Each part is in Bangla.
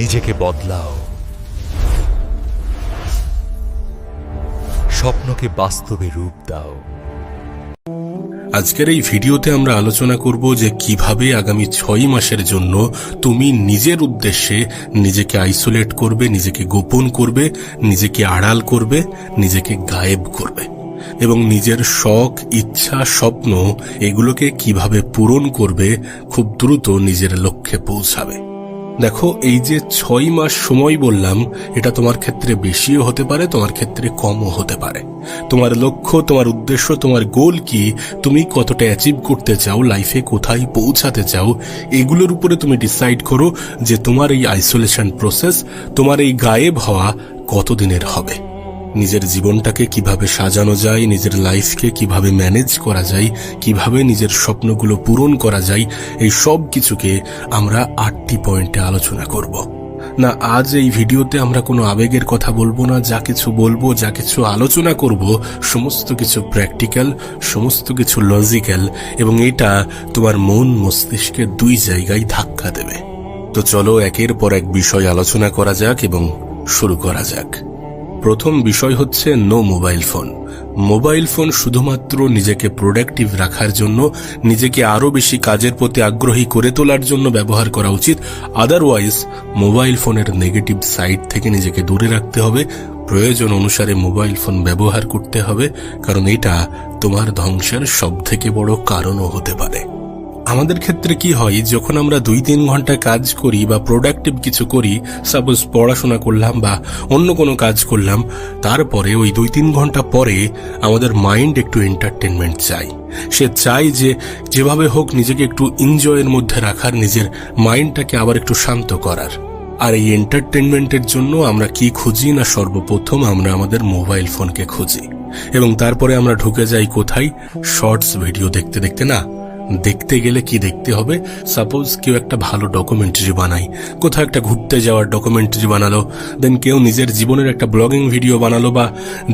নিজেকে বদলাও, স্বপ্নকে বাস্তবে রূপ দাও। আজকের এই ভিডিওতে আমরা আলোচনা করব যে কিভাবে আগামী 6 মাসের জন্য তুমি নিজের উদ্দেশ্যে নিজেকে আইসোলেট করবে, নিজেকে গোপন করবে, নিজেকে আড়াল করবে, নিজেকে গায়েব করবে এবং নিজের শখ, ইচ্ছা, স্বপ্ন এগুলোকে কিভাবে পূরণ করবে, খুব দ্রুত নিজের লক্ষ্যে পৌঁছাবে। দেখো, এই যে 6 মাস সময় বললাম, এটা তোমার ক্ষেত্রে বেশিও হতে পারে, তোমার ক্ষেত্রে কমও হতে পারে। তোমার লক্ষ্য, তোমার উদ্দেশ্য, তোমার গোল কি, তুমি কতটা অ্যাচিভ করতে চাও, লাইফে কোথায় পৌঁছাতে চাও, এগুলোর উপরে তুমি ডিসাইড করো যে তোমার এই আইসোলেশন প্রসেস, তোমার এই গায়েব হওয়া কতদিনের হবে। নিজের জীবনটাকে কিভাবে সাজানো যায়, নিজের লাইফকে কিভাবে ম্যানেজ করা যায়, কিভাবে নিজের স্বপ্নগুলো পূরণ করা যায়, এই সব কিছুকে আমরা 8টি পয়েন্টে আলোচনা করব। না, আজ এই ভিডিওতে আমরা কোনো আবেগের কথা বলবো না। যা কিছু বলবো, যা কিছু আলোচনা করব, সমস্ত কিছু প্র্যাকটিক্যাল, সমস্ত কিছু লজিক্যাল, এবং এটা তোমার মন মস্তিষ্কের 2 জায়গায় ধাক্কা দেবে। তো চলো একের পর এক বিষয় আলোচনা করা যাক এবং শুরু করা যাক। প্রথম বিষয় হচ্ছে no mobile phone. Mobile phone শুধুমাত্র নিজেকে প্রোডাক্টিভ রাখার জন্য, নিজেকে আরো বেশি কাজের প্রতি আগ্রহী করে তোলার জন্য ব্যবহার করা উচিত। আদারওয়াইজ মোবাইল ফোনের নেগেটিভ সাইড থেকে নিজেকে দূরে রাখতে হবে। প্রয়োজন অনুসারে মোবাইল ফোন ব্যবহার করতে হবে, কারণ এটা তোমার ধ্বংসের সবথেকে বড় কারণও হতে পারে। আমাদের ক্ষেত্রে কি হয়, যখন আমরা 2-3 ঘন্টা কাজ করি বা প্রোডাক্টিভ কিছু করি, সাপোজ পড়াশোনা করলাম বা অন্য কোনো কাজ করলাম, তারপরে ওই 2-3 ঘন্টা পরে আমাদের মাইন্ড একটু এন্টারটেনমেন্ট চাই। সে চাই যে যেভাবে হোক নিজেকে একটু এনজয়ের মধ্যে রাখার, নিজের মাইন্ডটাকে আবার একটু শান্ত করার। আর এই এন্টারটেনমেন্টের জন্য আমরা কি খুঁজি না, সর্বপ্রথম আমরা আমাদের মোবাইল ফোনকে খুঁজি এবং তারপরে আমরা ঢুকে যাই কোথায়, শর্টস ভিডিও দেখতে দেখতে। না, দেখতে গেলে কি দেখতে হবে, সাপোজ কেউ একটা ভালো ডকুমেন্টারি বানায়, কোথাও একটা ঘুরতে যাওয়ার ডকুমেন্টারি বানালো, দেন কেউ নিজের জীবনের একটা ব্লগিং ভিডিও বানালো, বা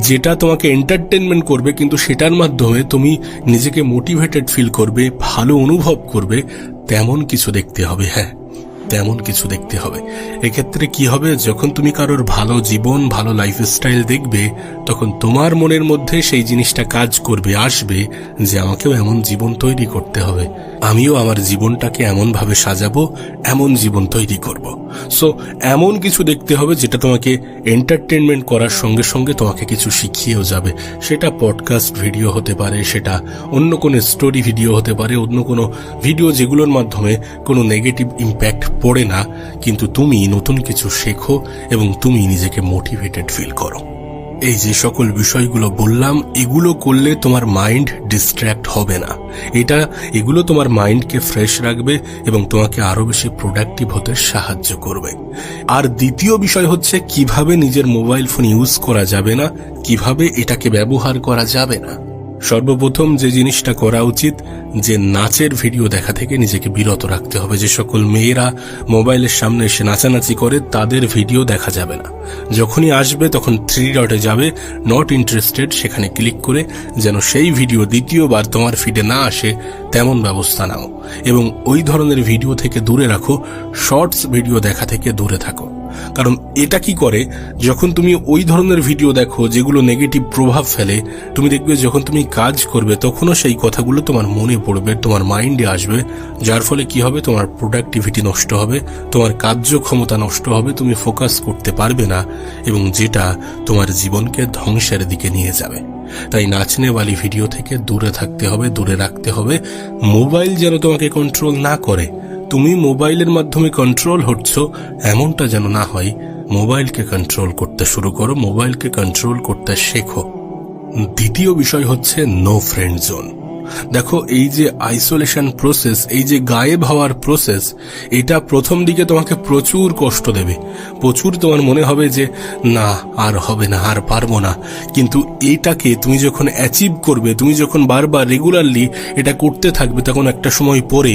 যেটা তোমাকে এন্টারটেনমেন্ট করবে কিন্তু সেটার মাধ্যমে তুমি নিজেকে মোটিভেটেড ফিল করবে, ভালো অনুভব করবে, তেমন কিছু দেখতে হবে। হ্যাঁ, তেমন কিছু দেখতে হবে। এক্ষেত্রে কি হবে, যখন তুমি কারোর ভালো জীবন, ভালো লাইফস্টাইল দেখবে, তখন তোমার মনের মধ্যে সেই জিনিসটা কাজ করবে, আসবে যে আমাকেও এমন জীবন তৈরি করতে হবে, আমিও আমার জীবনটাকে এমন ভাবে সাজাবো, এমন জীবন তৈরি করব। সো এমন কিছু দেখতে হবে যেটা তোমাকে এন্টারটেনমেন্ট করার সঙ্গে সঙ্গে তোমাকে কিছু শিখিয়েও যাবে। সেটা পডকাস্ট ভিডিও হতে পারে, সেটা অন্য কোনো স্টোরি ভিডিও হতে পারে, অন্য কোনো ভিডিও যেগুলোর মাধ্যমে কোনো নেগেটিভ ইম্প্যাক্ট পড়ে না, কিন্তু তুমি নতুন কিছু শেখো এবং তুমি নিজেকে মোটিভেটেড ফিল করো। এই যে সকল বিষয়গুলো বললাম, এগুলো করলে তোমার মাইন্ড ডিস্ট্র্যাক্ট হবে না। এগুলো তোমার মাইন্ডকে ফ্রেশ রাখবে এবং তোমাকে আরো বেশি প্রোডাক্টিভ হতে সাহায্য করবে। আর দ্বিতীয় বিষয় হচ্ছে কিভাবে নিজের মোবাইল ফোন ইউজ করা যাবে না, কিভাবে এটাকে ব্যবহার করা যাবে না। সর্বপ্রথম যে জিনিসটা করা উচিত, যে নাচের ভিডিও দেখা থেকে নিজেকে বিরত রাখতে হবে। যে সকল মেয়েরা মোবাইলের সামনে এসে নাচানাচি করে, তাদের ভিডিও দেখা যাবে না। যখনই আসবে তখন 3 ডটে যাবে, নট ইন্টারেস্টেড, সেখানে ক্লিক করে যেন সেই ভিডিও দ্বিতীয়বার তোমার ফিডে না আসে তেমন ব্যবস্থা নাও এবং ওই ধরনের ভিডিও থেকে দূরে রাখো। শর্টস ভিডিও দেখা থেকে দূরে থাকো, কারণ এটা কি করে, যখন তুমি ওই ধরনের ভিডিও দেখো যেগুলো নেগেটিভ প্রভাব ফেলে, তুমি দেখবে যখন তুমি কাজ করবে তখনও সেই কথাগুলো তোমার মনে পড়বে, তোমার মাইন্ডে আসবে, যার ফলে কি হবে, তোমার প্রোডাক্টিভিটি নষ্ট হবে, তোমার কার্যক্ষমতা নষ্ট হবে, তুমি ফোকাস করতে পারবে না এবং যেটা তোমার জীবনকে ধ্বংসের দিকে নিয়ে যাবে। তাই নাচনেওয়ালি ভিডিও থেকে দূরে থাকতে হবে, দূরে রাখতে হবে। মোবাইল যেন তোমাকে কন্ট্রোল না করে, তুমি মোবাইলের মাধ্যমে কন্ট্রোল হচ্ছ এমনটা যেন না হয়। মোবাইলকে কন্ট্রোল করতে শুরু করো, মোবাইলকে কন্ট্রোল করতে শেখো। দ্বিতীয় বিষয় হচ্ছে নো ফ্রেন্ড জোন। দেখো, এই যে আইসোলেশন প্রসেস, এই যে গায়েব হওয়ার প্রসেস, এটা প্রথম দিকে তোমাকে প্রচুর কষ্ট দেবে, প্রচুর তোমার মনে হবে যে না, আর হবে না, আর পারবো না। কিন্তু এটাকে তুমি যখন অ্যাচিভ করবে, তুমি যখন বারবার রেগুলারলি এটা করতে থাকবে, তখন একটা সময় পরে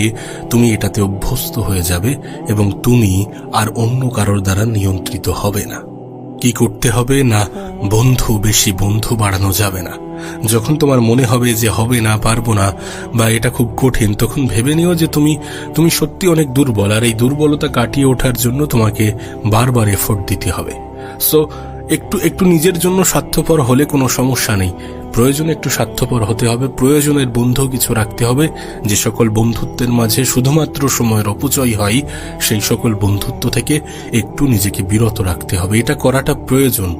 তুমি এটাতে অভ্যস্ত হয়ে যাবে এবং তুমি আর অন্য কারোর দ্বারা নিয়ন্ত্রিত হবে না। কি করতে হবে না, বেশি বন্ধু বাড়ানো যাবে না। যখন তোমার মনে হবে যে হবে না, পারবো না, বা এটা খুব কঠিন, তখন ভেবে নিও যে তুমি সত্যি অনেক দুর্বল, আর এই দুর্বলতা কাটিয়ে ওঠার জন্য তোমাকে বারবার এফোর্ট দিতে হবে। সো একটু নিজের জন্য স্বার্থপর হলে কোনো সমস্যা নেই। প্রয়োজনে একটু স্বার্থপর হতে হবে, প্রয়োজনের বন্ধু কিছু রাখতে হবে। যে সকল বন্ধুত্বের মাঝে শুধুমাত্র সময়ের অপচয় হয়, সেই সকল বন্ধুত্ব থেকে একটু নিজেকে বিরত রাখতে হবে। এটা করাটা প্রয়োজন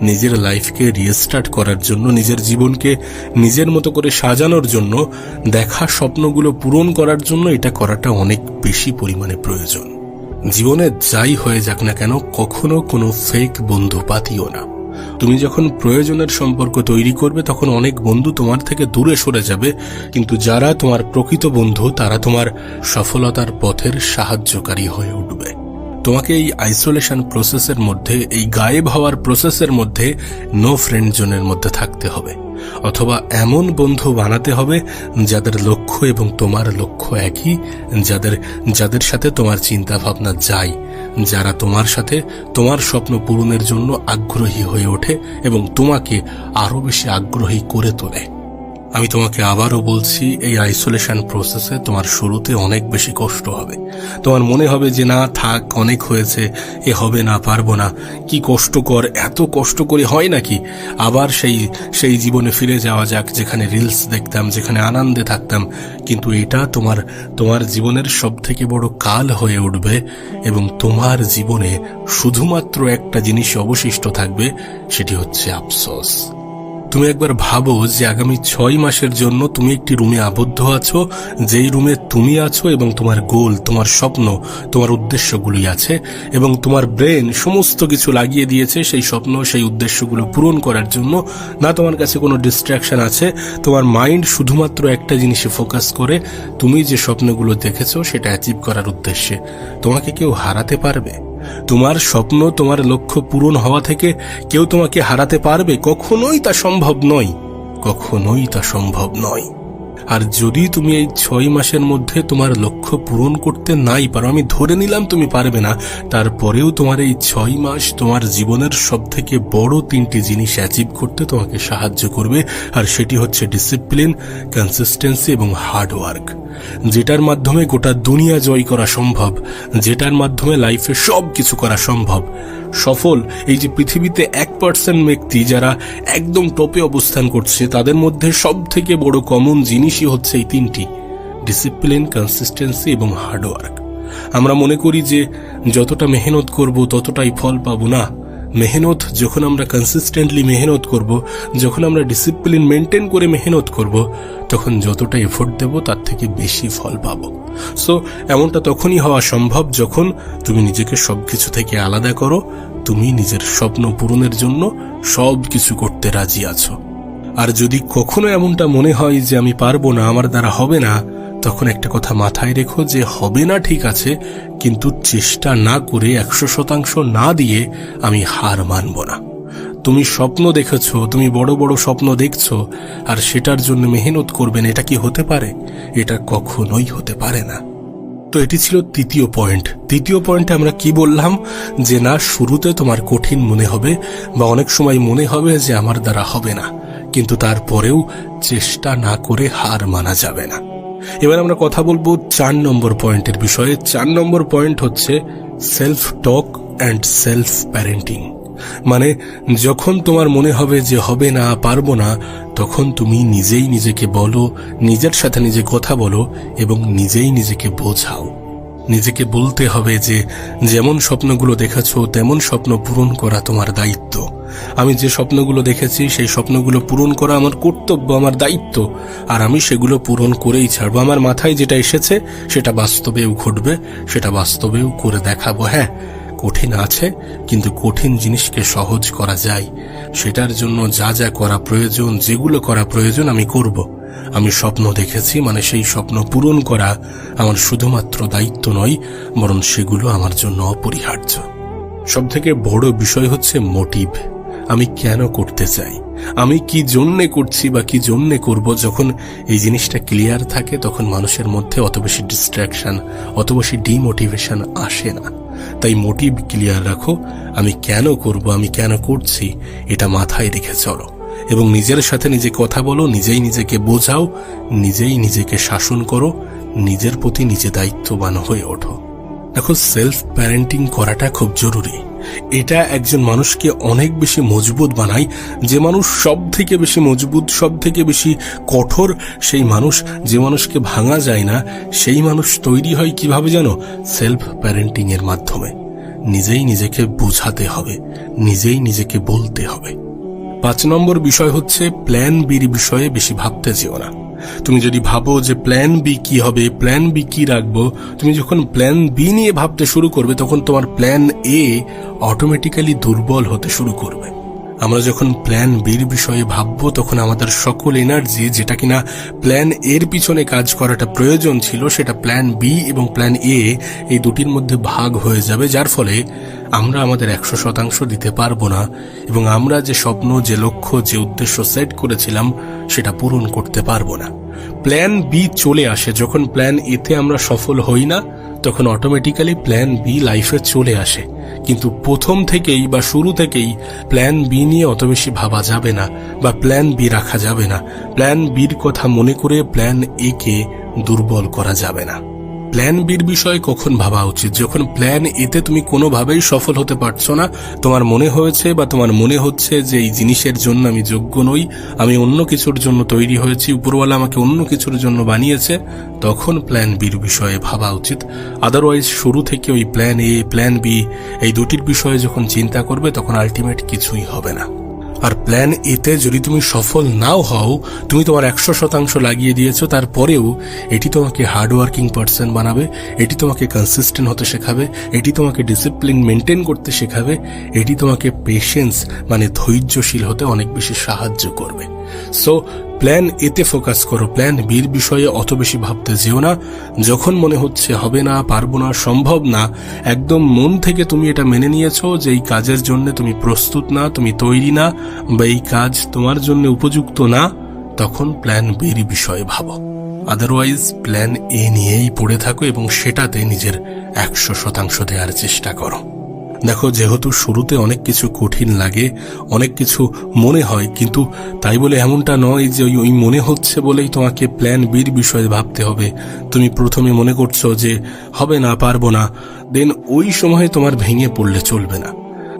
নিজের লাইফকে রিস্টার্ট করার জন্য, নিজের জীবনকে নিজের মতো করে সাজানোর জন্য, দেখা স্বপ্নগুলো পূরণ করার জন্য এটা করাটা অনেক বেশি পরিমাণে প্রয়োজন। জীবনে যাই হয়ে যাক না কেন, কখনো কোনো ফেক বন্ধু পাতিও না। তুমি যখন প্রয়োজনের সম্পর্ক তৈরি করবে তখন অনেক বন্ধু তোমার থেকে দূরে সরে যাবে, কিন্তু যারা তোমার প্রকৃত বন্ধু তারা তোমার সফলতার পথের সাহায্যকারী হয়ে উঠবে। তোমাকে এই আইসোলেশন প্রসেসের মধ্যে, এই গায়েব হওয়ার প্রসেসের মধ্যে নো ফ্রেন্ড জোনের মধ্যে থাকতে হবে, অথবা এমন বন্ধু বানাতে হবে যাদের লক্ষ্য এবং তোমার লক্ষ্য একই, যাদের সাথে তোমার চিন্তা ভাবনা যায়, যারা তোমার সাথে তোমার স্বপ্ন পূরণের জন্য আগ্রহী হয়ে ওঠে এবং তোমাকে আরো বেশি আগ্রহী করে তোলে। আমি তোমাকে আবারও বলছি, এই আইসোলেশন প্রসেসে তোমার শুরুতে অনেক বেশি কষ্ট হবে। তোমার মনে হবে যে না থাক, অনেক হয়েছে, এ হবে না, পারবো না, কি কষ্টকর, এত কষ্ট করে হয় নাকি? আবার সেই জীবনে ফিরে যাওয়া যাক যেখানে রিলস দেখতাম, যেখানে আনন্দে থাকতাম। কিন্তু এটা তোমার জীবনের সব থেকে বড় কাল হয়ে উঠবে এবং তোমার জীবনে শুধুমাত্র একটা জিনিস অবশিষ্ট থাকবে, সেটি হচ্ছে আফসোস। তুমি একবার ভাবো যে আগামী 6 মাসের জন্য তুমি একটি রুমে আবদ্ধ আছো, যেই রুমে তুমি আছো এবং তোমার গোল, তোমার স্বপ্ন, তোমার উদ্দেশ্যগুলি আছে, এবং তোমার ব্রেন সমস্ত কিছু লাগিয়ে দিয়েছে সেই স্বপ্ন, সেই উদ্দেশ্যগুলো পূরণ করার জন্য। না তোমার কাছে কোনো ডিস্ট্রাকশন আছে, তোমার মাইন্ড শুধুমাত্র একটা জিনিসে ফোকাস করে, তুমি যে স্বপ্নগুলো দেখেছো সেটা অ্যাচিভ করার উদ্দেশ্যে। তোমাকে কেউ হারাতে পারবে? তোমার স্বপ্ন, তোমার লক্ষ্য পূরণ হওয়া থেকে কেউ তোমাকে হারাতে পারবে? কখনোই তা সম্ভব নয়, কখনোই তা সম্ভব নয়। আর যদি তুমি এই 6 মাসের মধ্যে তোমার লক্ষ্য পূরণ করতে নাই পারো, আমি ধরে নিলাম তুমি পারবে না, তারপরেও তোমার এই 6 মাস তোমার জীবনের সব থেকে বড় 3টি জিনিস অ্যাচিভ করতে তোমাকে সাহায্য করবে। আর সেটি হচ্ছে ডিসিপ্লিন, কনসিস্টেন্সি এবং হার্ডওয়ার্ক, যেটার মাধ্যমে গোটা দুনিয়া জয় করা সম্ভব, যেটার মাধ্যমে লাইফে সব কিছু করা সম্ভব। সফল এই যে পৃথিবীতে 1% ব্যক্তি যারা একদম টপে অবস্থান করছে, তাদের মধ্যে সব থেকে বড় কমন জিনিসই হচ্ছে এই 3টি: ডিসিপ্লিন, কনসিস্টেন্সি এবং হার্ডওয়ার্ক। আমরা মনে করি যে যতটা মেহনত করব ততটাই ফল পাবো না। মেহনত যখন আমরা কনসিস্টেন্টলি মেহনত করব, যখন আমরা ডিসিপ্লিন মেনটেন করে মেহনত করব, তখন যতটা এফোর্ট দেব তার থেকে বেশি ফল পাবো। সো এমনটা তখনই হওয়া সম্ভব যখন তুমি নিজেকে সবকিছু থেকে আলাদা করো, তুমি নিজের স্বপ্ন পূরণের জন্য সব কিছু করতে রাজি আছো। আর যদি কখনো এমনটা মনে হয় যে আমি পারবো না, আমার দ্বারা হবে না, তখন একটা কথা মাথায় রেখো যে হবে না ঠিক আছে, কিন্তু চেষ্টা না করে 100% না দিয়ে আমি হার মানব না। তুমি স্বপ্ন দেখেছো, তুমি বড় বড় স্বপ্ন দেখছো, আর সেটার জন্য মেহনত করবেন, এটা কি হতে পারে? এটা কখনোই হতে পারে না। তো এটি ছিল 3য় পয়েন্ট। 3য় পয়েন্টে আমরা কি বললাম? যে না, শুরুতে তোমার কঠিন মনে হবে, বা অনেক সময় মনে হবে যে আমার দ্বারা হবে না, কিন্তু তারপরেও চেষ্টা না করে হার মানা যাবে না। এবার আমরা কথা বলবো 4 নম্বর পয়েন্টের বিষয়ে। 4 নম্বর পয়েন্ট হচ্ছে self talk and self parenting. মানে যখন তোমার মনে হবে যে হবে না, পারবো না, তখন তুমি নিজেই নিজেকে বলো, নিজের সাথে নিজে কথা বলো এবং নিজেই নিজেকে বোঝাও। নিজেকে বলতে হবে যে যেমন স্বপ্নগুলো দেখেছো তেমন স্বপ্ন পূরণ করা তোমার দায়িত্ব। আমি যে স্বপ্নগুলো দেখেছি সেই স্বপ্নগুলো পূরণ করা আমার কর্তব্য, আমার দায়িত্ব, আর আমি সেগুলো পূরণ করেই ছাড়বো। আমার মাথায় যেটা এসেছে সেটা বাস্তবেও ঘটবে, সেটা বাস্তবেও করে দেখাবো। হ্যাঁ, কঠিন আছে, কিন্তু কঠিন জিনিসকে সহজ করা যায়। সেটার জন্য যা যা করা প্রয়োজন, যেগুলো করা প্রয়োজন আমি করব। আমি স্বপ্ন দেখেছি মানে সেই স্বপ্ন পূরণ করা আমার শুধুমাত্র দায়িত্ব নয়, বরং সেগুলো আমার জন্য অপরিহার্য। সবথেকে বড় বিষয় হচ্ছে মোটিভ। আমি কেন করতে চাই, আমি কি জন্যে করছি বা কি জন্যে করব। যখন এই জিনিসটা ক্লিয়ার থাকে তখন মানুষের মধ্যে অত বেশি ডিস্ট্রাকশন, অত বেশি ডিমোটিভেশন আসে না। তাই মোটিভ ক্লিয়ার রাখো, আমি কেন করব, আমি কেন করছি, এটা মাথায় রেখে চলো এবং নিজের সাথে নিজে কথা বলো, নিজেই নিজেকে বোঝাও, নিজেই নিজেকে শাসন করো, নিজের প্রতি নিজে দায়িত্ববান হয়ে ওঠো। দেখো, সেলফ প্যারেন্টিং করাটা খুব জরুরি। এটা একজন মানুষকে অনেক বেশি মজবুত বানায়। যে মানুষ সব থেকে বেশি মজবুত, সব থেকে বেশি কঠোর, সেই মানুষ, যে মানুষকে ভাঙা যায় না, সেই মানুষ তৈরি হয় কিভাবে জানো? সেলফ প্যারেন্টিং এর মাধ্যমে। নিজেই নিজেকে বোঝাতে হবে, নিজেই নিজেকে বলতে হবে। 5 নম্বর বিষয় হচ্ছে প্ল্যান বির বিষয়ে বেশি ভাবতে যেও না। তুমি যদি ভাবো যে প্ল্যান বি কি হবে, প্ল্যান বি কি রাখবো, তুমি যখন প্ল্যান বি নিয়ে ভাবতে শুরু করবে তখন তোমার প্ল্যান এ অটোমেটিক্যালি দুর্বল হতে শুরু করবে। আমরা যখন প্ল্যান বির বিষয়ে ভাববো তখন আমাদের সকল এনার্জি, যেটা কিনা প্ল্যান এর পিছনে কাজ করাটা প্রয়োজন ছিল, সেটা প্ল্যান বি এবং প্ল্যান এ এই দুটির মধ্যে ভাগ হয়ে যাবে, যার ফলে আমরা আমাদের 100% দিতে পারবো না এবং আমরা যে স্বপ্ন, যে লক্ষ্য, যে উদ্দেশ্য সেট করেছিলাম সেটা পূরণ করতে পারবো না। প্ল্যান বি চলে আসে যখন প্ল্যান এতে আমরা সফল হই না, তখন অটোমেটিক্যালি প্ল্যান বি লাইফে চলে আসে। কিন্তু প্রথম থেকেই বা শুরু থেকেই প্ল্যান বি নিয়ে অত বেশি ভাবা যাবে না বা প্ল্যান বি রাখা যাবে না। প্ল্যান বির কথা মনে করে প্ল্যান এ কে দুর্বল করা যাবে না। প্ল্যান বির বিষয়ে কখন ভাবা উচিত? যখন প্ল্যান এতে তুমি কোনোভাবেই সফল হতে পারছো না, তোমার মনে হয়েছে বা তোমার মনে হচ্ছে যে এই জিনিসের জন্য আমি যোগ্য নই, আমি অন্য কিছুর জন্য তৈরি হয়েছি, উপরওয়ালা আমাকে অন্য কিছুর জন্য বানিয়েছে, তখন প্ল্যান বির বিষয়ে ভাবা উচিত। আদারওয়াইজ শুরু থেকে ওই প্ল্যান এ, প্ল্যান বি এই দুটির বিষয়ে যখন চিন্তা করবে তখন আলটিমেট কিছুই হবে না। আর প্ল্যান এতে যদি তুমি সফল নাও হও, তুমি তোমার 100% লাগিয়ে দিয়েছো, তারপরেও এটি তোমাকে হার্ডওয়ার্কিং পার্সন বানাবে, এটি তোমাকে কনসিস্টেন্ট হতে শেখাবে, এটি তোমাকে ডিসিপ্লিন মেনটেন করতে শেখাবে, এটি তোমাকে পেশেন্স মানে ধৈর্যশীল হতে অনেক বেশি সাহায্য করবে। সো প্ল্যান এতে ফোকাস করো, প্ল্যান বির বিষয়ে অত বেশি ভাবতে যেও না। যখন মনে হচ্ছে হবে না, পারবো না, সম্ভব না, একদম মন থেকে তুমি এটা মেনে নিয়েছো যে এই কাজের জন্য তুমি প্রস্তুত না, তুমি তৈরি না, বা এই কাজ তোমার জন্য উপযুক্ত না, তখন প্ল্যান বির বিষয়ে ভাবো। আদারওয়াইজ প্ল্যান এ নিয়েই পড়ে থাকো এবং সেটাতে নিজের 100% দেওয়ার চেষ্টা করো। দেখো, যেহেতু শুরুতে অনেক কিছু কঠিন লাগে, অনেক কিছু মনে হয়, কিন্তু তাই বলে এমনটা নয় যে ওই মনে হচ্ছে বলেই তোমাকে প্ল্যান বির বিষয়ে ভাবতে হবে। তুমি প্রথমে মনে করছো যে হবে না, পারবো না, দেন ওই সময় তোমার ভেঙে পড়লে চলবে না,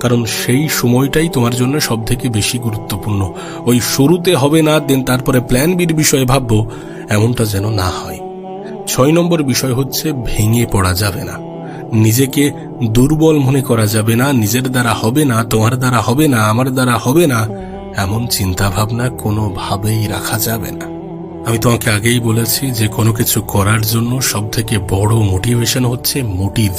কারণ সেই সময়টাই তোমার জন্য সব থেকে বেশি গুরুত্বপূর্ণ। ওই শুরুতে হবে না, দেন তারপরে প্ল্যান বির বিষয়ে ভাববো, এমনটা যেন না হয়। 6 নম্বর বিষয় হচ্ছে ভেঙে পড়া যাবে না। নিজেকে দুর্বল মনে করা যাবে না। নিজের দ্বারা হবে না, তোমার দ্বারা হবে না, আমার দ্বারা হবে না, এমন চিন্তা ভাবনা কোনোভাবেই রাখা যাবে না। আমি তোমাকে আগেই বলেছি যে কোনো কিছু করার জন্য সব থেকে বড় মোটিভেশন হচ্ছে মোটিভ,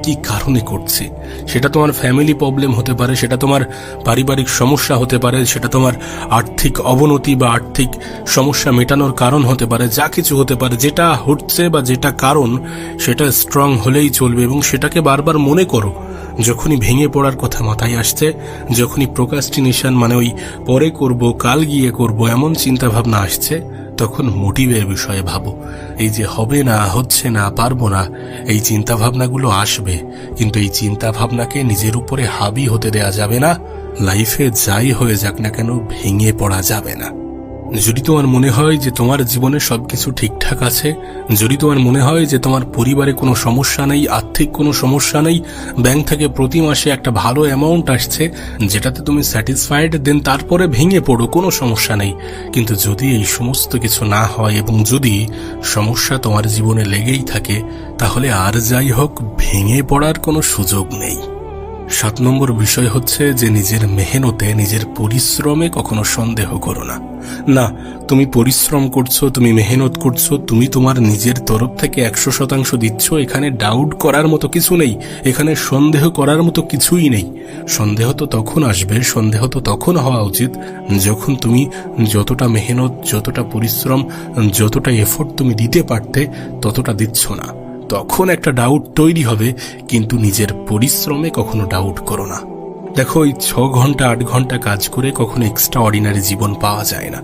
কি কারণে করছি। সেটা তোমার ফ্যামিলি প্রবলেম হতে পারে, সেটা তোমার পারিবারিক সমস্যা হতে পারে, সেটা তোমার আর্থিক অবনতি বা আর্থিক সমস্যা মেটানোর কারণ হতে পারে, যা কিছু হতে পারে। যেটা হচ্ছে বা যেটা কারণ, সেটা স্ট্রং হলেই চলবে এবং সেটাকে বারবার মনে করো। যখনই ভেঙে পড়ার কথা মাথায় আসছে, যখনই প্রোক্রাস্টিনেশন মানে ওই পরে করব, কাল গিয়ে করব এমন চিন্তা ভাবনা আসছে, তখন মোটিভের বিষয়ে ভাবো। এই যে হবে না, হচ্ছে না, পারবো না, এই চিন্তা ভাবনাগুলো আসবে, কিন্তু এই চিন্তা ভাবনাকে নিজের উপরে হাবি হতে দেয়া যাবে না। লাইফে যাই হয়ে যাক না কেন, ভেঙে পড়া যাবে না। যদি তোমার মনে হয় যে তোমার জীবনে সবকিছু ঠিকঠাক আছে, যদি তোমার মনে হয় যে তোমার পরিবারে কোনো সমস্যা নেই, আর্থিক কোনো সমস্যা নেই, ব্যাংক থেকে প্রতি মাসে একটা ভালো অ্যামাউন্ট আসছে যেটাতে তুমি স্যাটিসফাইড, দেন তারপরে ভেঙে পড়ো, কোনো সমস্যা নেই। কিন্তু যদি এই সমস্ত কিছু না হয় এবং যদি সমস্যা তোমার জীবনে লেগেই থাকে, তাহলে আর যাই হোক, ভেঙে পড়ার কোনো সুযোগ নেই। 7 নম্বর বিষয় হচ্ছে যে নিজের মেহনতে, নিজের পরিশ্রমে কখনো সন্দেহ করো না। না, তুমি পরিশ্রম করছো, তুমি মেহনত করছো, তুমি তোমার নিজের তরফ থেকে 100% দিচ্ছ, এখানে ডাউট করার মতো কিছু নেই, এখানে সন্দেহ করার মতো কিছুই নেই। সন্দেহ তো তখন আসবে, সন্দেহ তো তখন হওয়া উচিত যখন তুমি যতটা মেহনত, যতটা পরিশ্রম, যতটা এফোর্ট তুমি দিতে পারতে ততটা দিচ্ছ না, তখন একটা ডাউট তৈরি হবে। কিন্তু নিজের পরিশ্রমে কখনো ডাউট করো না। দেখো, ওই 6 ঘন্টা 8 ঘন্টা কাজ করে কখনো এক্সট্রা অর্ডিনারি জীবন পাওয়া যায় না।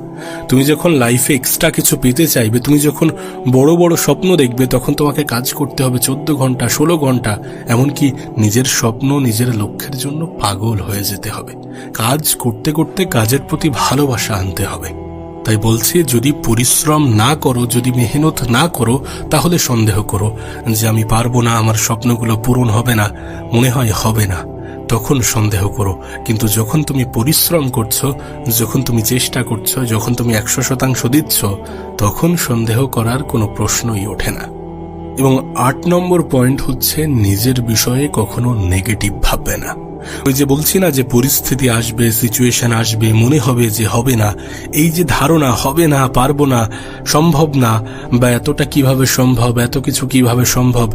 তুমি যখন লাইফে এক্সট্রা কিছু পেতে চাইবে, তুমি যখন বড় বড় স্বপ্ন দেখবে, তখন তোমাকে কাজ করতে হবে 14 ঘন্টা 16 ঘন্টা, এমনকি নিজের স্বপ্ন নিজের লক্ষ্যের জন্য পাগল হয়ে যেতে হবে। কাজ করতে করতে কাজের প্রতি ভালোবাসা আনতে হবে। তাই বলছি, যদি পরিশ্রম না করো, যদি মেহনত না করো, তাহলে সন্দেহ করো যে আমি পারবো না, আমার স্বপ্নগুলো পূরণ হবে না, মনে হয় হবে না, তখন সন্দেহ করো। কিন্তু যখন তুমি পরিশ্রম করছো, যখন তুমি চেষ্টা করছো, যখন তুমি 100% দিচ্ছ, তখন সন্দেহ করার কোনো প্রশ্নই ওঠে না। এবং 8 নম্বর পয়েন্ট হচ্ছে, নিজের বিষয়ে কখনো নেগেটিভ ভাববে না। ওই যে বলছি না যে পরিস্থিতি আসবে, সিচুয়েশন আসবে, মনে হবে যে হবে না, এই যে ধারণা হবে না, পারবো না, সম্ভব না, বা এতটা কিভাবে সম্ভব, এত কিছু কিভাবে সম্ভব,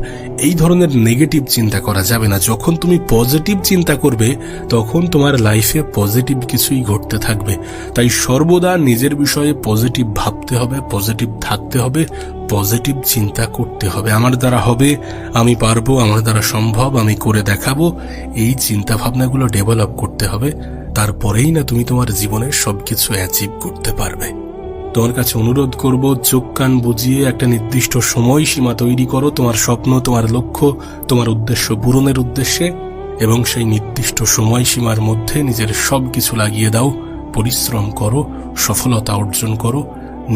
এই ধরনের নেগেটিভ চিন্তা করা যাবে না। যখন তুমি পজিটিভ চিন্তা করবে, তখন তোমার লাইফে পজিটিভ কিছুই ঘটতে থাকবে। তাই সর্বদা নিজের বিষয়ে পজিটিভ ভাবতে হবে, পজিটিভ থাকতে হবে, পজিটিভ চিন্তা করতে হবে। আমার দ্বারা হবে, আমি পারবো, আমার দ্বারা সম্ভব, আমি করে দেখাবো, এই চিন্তা ভাবনাগুলো ডেভেলপ করতে হবে। তারপরেই না তুমি তোমার জীবনের সবকিছু অ্যাচিভ করতে পারবে। তোমার কাছে অনুরোধ করব, চোখ কান বুজিয়ে একটা নির্দিষ্ট সময়সীমা তৈরি করো তোমার স্বপ্ন, তোমার লক্ষ্য, তোমার উদ্দেশ্য পূরণের উদ্দেশ্যে, এবং সেই নির্দিষ্ট সময়সীমার মধ্যে নিজের সবকিছু লাগিয়ে দাও, পরিশ্রম করো, সফলতা অর্জন করো,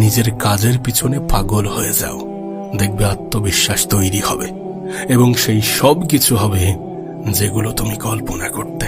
নিজের কাজের পিছনে পাগল হয়ে যাও। দেখবে আত্মবিশ্বাস তৈরি হবে এবং সেই সব কিছু হবে যেগুলো তুমি কল্পনা করতে।